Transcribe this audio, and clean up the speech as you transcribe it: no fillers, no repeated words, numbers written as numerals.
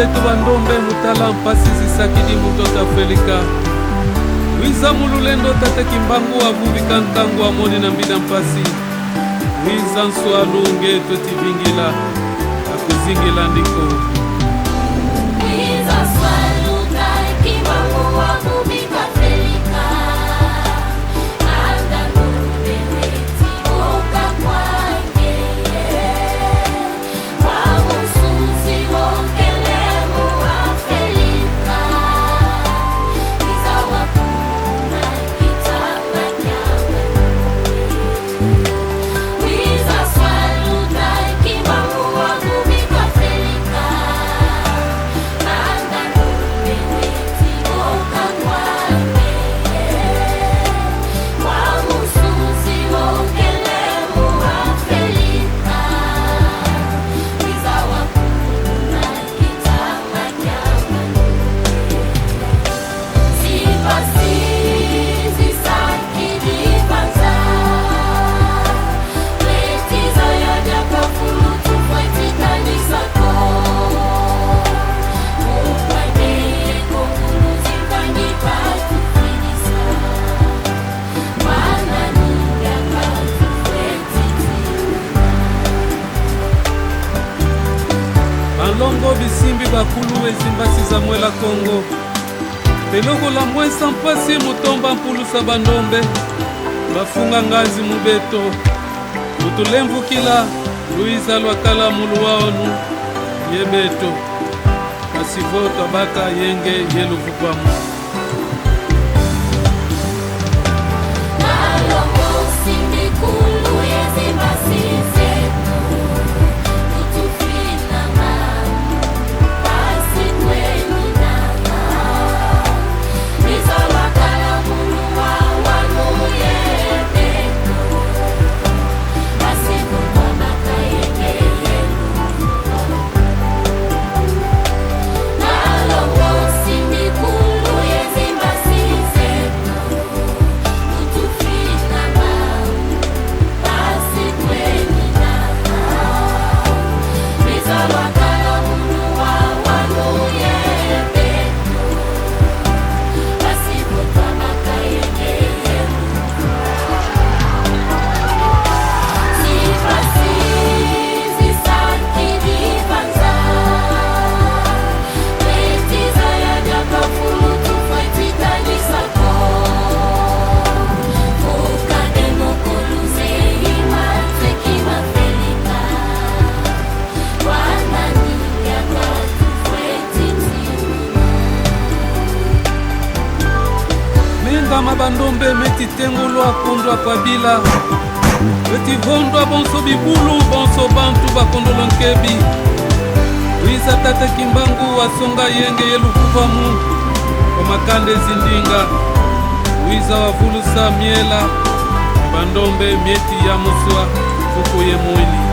betu bandombe mutala mpasi zisakidi mutota felika wiza mululendo tate kimbangu avuvika ntangu amoni na mbida mpasi wiza nswalunge totivingila akuzingila ndiko wiza swaluka kimbangu avuvika felika anda nubeweti oka kwange kwa musuzi wokelemu wa felika wiza wakuna kitanga kyawe wiza swaluka kimbangu avuvika felika anda nubeweti oka kwange kwa musuzi wokelemu wa felika wiza wakuna kitanga kyawe sipasizi sakilipanza letiza yajakafulutu fwetikanisako mukwadeyeko muluzimbanipatufilisa wananiyakatufwetiti balongo bisimbi bakulu ezimbasi za mwela kongo peloko la mwesa mpasi mutomba mpulusa bandombe bafunga ngazi mubeto mutulemvukila luiza lwakala mulu waonu yebeto kasivota baka yenge yeluvukwamu Malongo simbikulu yezimbasi zetu tutufina mamu pasi kwenu nama biza wakala mulu wa wanu yebetu basibukwa makayenge yelu Malongo simbikulu yezimbasi zetu tutufina mamu pasi kwenu nama biza wakala mulu wa wanu yebetu basibukwa makayenge yelu sipasizi sakilipanza letiza yajakafulutu fwetikanisako fukademokoluzeimatwekimafelika wananiyakatufwetiti mengama bandombe metitengulwa kondwa pabila wetivondwa bonso bibulu bonso bantu bakondolo nkebi wiza tate kimbangu wasonga yenge yelukuvamu kwa makande zindinga wiza wavulusa miela bandombe mieti ya muswa fuku ye mwili